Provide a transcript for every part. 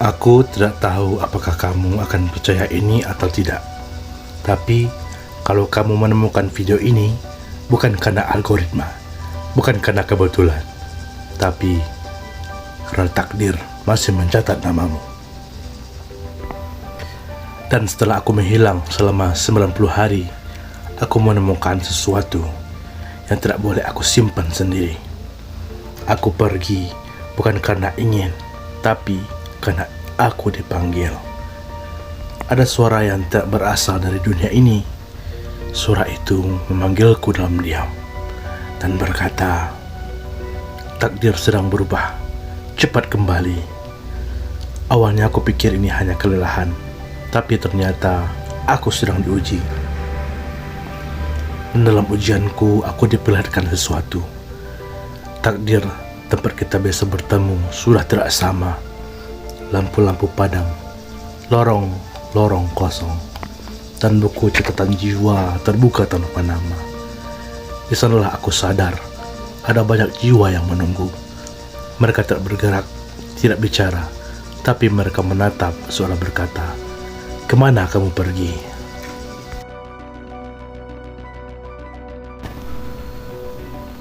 Aku tidak tahu apakah kamu akan percaya ini atau tidak. Tapi, kalau kamu menemukan video ini, bukan karena algoritma, bukan karena kebetulan, tapi karena takdir masih mencatat namamu. Dan setelah aku menghilang selama 90 hari, aku menemukan sesuatu yang tidak boleh aku simpan sendiri. Aku pergi bukan karena ingin, tapi karena aku dipanggil. Ada suara yang tak berasal dari dunia ini. Suara itu memanggilku dalam diam dan berkata, takdir sedang berubah, cepat kembali. Awalnya aku pikir ini hanya kelelahan, tapi ternyata aku sedang diuji. Dan dalam ujianku, aku diperlihatkan sesuatu. Takdir tempat kita biasa bertemu sudah tidak sama. Lampu-lampu padam, lorong-lorong kosong, dan buku catatan jiwa terbuka tanpa nama. Di sanalah aku sadar, ada banyak jiwa yang menunggu. Mereka tak bergerak, tidak bicara, tapi mereka menatap seolah berkata, "Kemana kamu pergi?"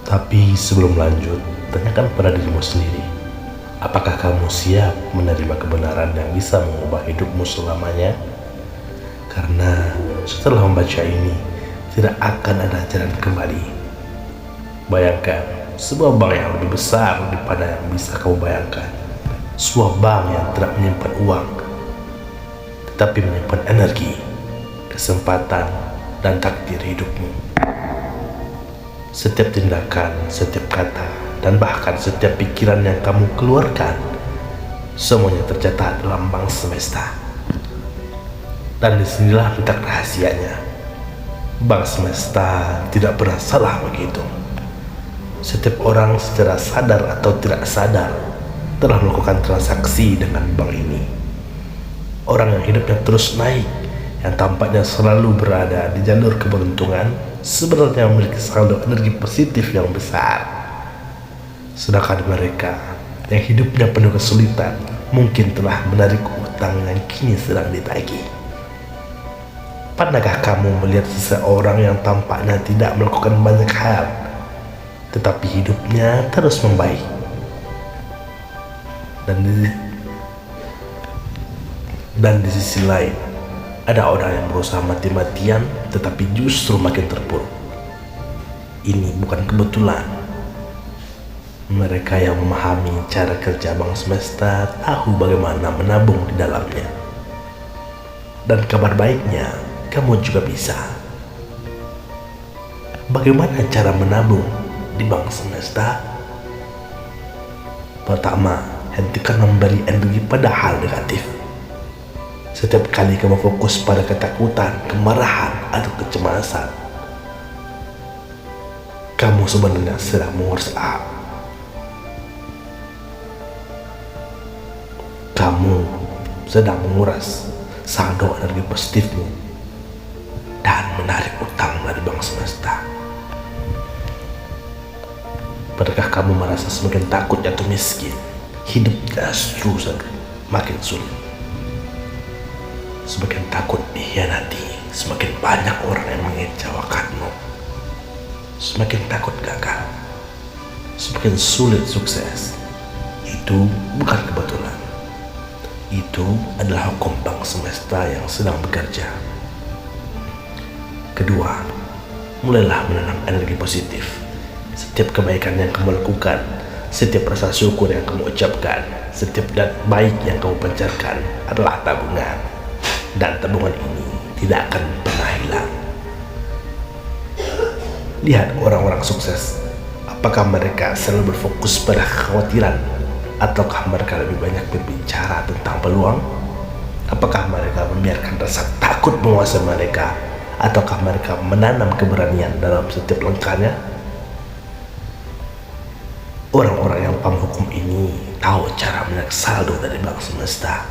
Tapi sebelum lanjut, tanyakan pada dirimu sendiri. Apakah kamu siap menerima kebenaran yang bisa mengubah hidupmu selamanya? Karena setelah membaca ini, tidak akan ada jalan kembali. Bayangkan, sebuah bank yang lebih besar daripada yang bisa kamu bayangkan. Sebuah bank yang tidak menyimpan uang, tetapi menyimpan energi, kesempatan, dan takdir hidupmu. Setiap tindakan, setiap kata, dan bahkan setiap pikiran yang kamu keluarkan, semuanya tercatat dalam bank semesta. Dan disinilah letak rahasianya. Bank semesta tidak pernah salah menghitung. Setiap orang secara sadar atau tidak sadar telah melakukan transaksi dengan bank ini. Orang yang hidupnya terus naik, yang tampaknya selalu berada di jalur keberuntungan, sebenarnya memiliki saldo energi positif yang besar. Sedangkan mereka yang hidupnya penuh kesulitan mungkin telah menarik utang yang kini sedang ditagih. Pernahkah kamu melihat seseorang yang tampaknya tidak melakukan banyak hal, tetapi hidupnya terus membaik? Dan di sisi lain, ada orang yang berusaha mati-matian tetapi justru makin terpuruk. Ini bukan kebetulan. Mereka yang memahami cara kerja bank semesta tahu bagaimana menabung di dalamnya. Dan kabar baiknya, kamu juga bisa. Bagaimana cara menabung di bank semesta? Pertama, hentikan memberi energi pada hal negatif. Setiap kali kamu fokus pada ketakutan, kemarahan, atau kecemasan, kamu sebenarnya sedang menguras Kamu sedang menguras saldo energi positifmu dan menarik utang dari bank semesta. Pernahkah kamu merasa semakin takut jatuh miskin, hidup justru makin sulit? Semakin takut dikhianati, semakin banyak orang yang mengecewakanmu. Semakin takut gagal, semakin sulit sukses. Itu bukan kebetulan. Itu adalah hukum bank semesta yang sedang bekerja. Kedua, mulailah menanam energi positif. Setiap kebaikan yang kamu lakukan, setiap rasa syukur yang kamu ucapkan, setiap niat baik yang kamu pancarkan adalah tabungan. Dan tabungan ini tidak akan pernah hilang. Lihat orang-orang sukses. Apakah mereka selalu berfokus pada kekhawatiran, ataukah mereka lebih banyak berbicara tentang peluang? Apakah mereka membiarkan rasa takut menguasai mereka, ataukah mereka menanam keberanian dalam setiap langkahnya? Orang-orang yang paham hukum ini tahu cara menarik saldo dari bank semesta.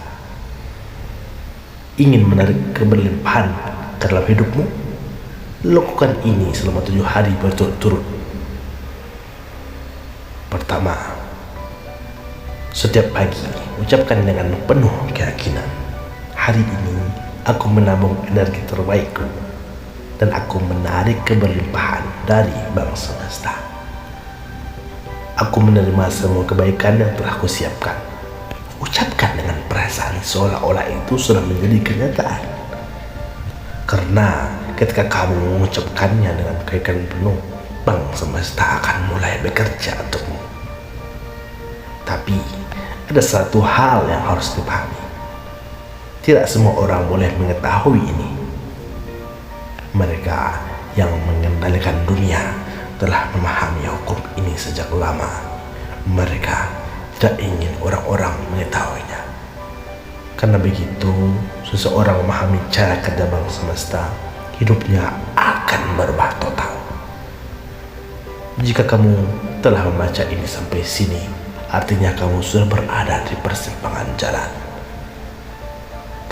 Ingin menarik keberlimpahan ke dalam hidupmu? Lakukan ini selama 7 hari berturut-turut. Pertama, Setiap pagi, ucapkan dengan penuh keyakinan, hari ini aku menabung energi terbaikku dan aku menarik keberlimpahan dari Bang Semesta. Aku menerima semua kebaikan yang telah kusiapkan. Ucapkan dengan perasaan seolah-olah itu sudah menjadi kenyataan. Karena ketika kamu mengucapkannya dengan keyakinan penuh, Bang Semesta akan mulai bekerja untukmu. Tapi ada satu hal yang harus dipahami. Tidak semua orang boleh mengetahui ini. Mereka yang mengendalikan dunia telah memahami hukum ini sejak lama. Mereka tidak ingin orang-orang mengetahuinya. Karena begitu, seseorang memahami cara kerja Bang Semesta, hidupnya akan berubah total. Jika kamu telah membaca ini sampai sini, artinya kamu sudah berada di persimpangan jalan.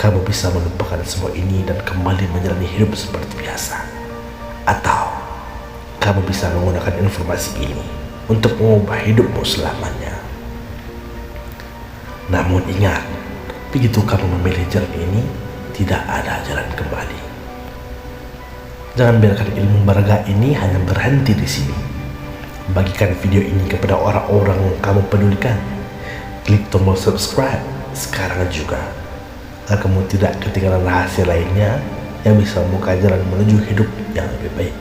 Kamu bisa melupakan semua ini dan kembali menjalani hidup seperti biasa. Atau kamu bisa menggunakan informasi ini untuk mengubah hidupmu selamanya. Namun ingat, begitu kamu memilih jalan ini, tidak ada jalan kembali. Jangan biarkan ilmu berharga ini hanya berhenti di sini. Bagikan video ini kepada orang-orang yang kamu pedulikan. Klik tombol subscribe sekarang juga, agar kamu tidak ketinggalan rahasia lainnya yang bisa membuka jalan menuju hidup yang lebih baik.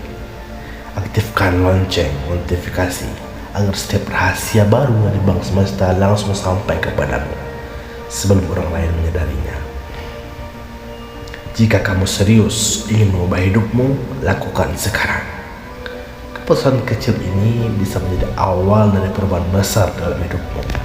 Aktifkan lonceng notifikasi agar setiap rahasia baru dari Bang Semesta langsung sampai kepadamu sebelum orang lain menyadarinya. Jika kamu serius ingin mengubah hidupmu, lakukan sekarang. Keputusan kecil ini bisa menjadi awal dari perubahan besar dalam hidupmu.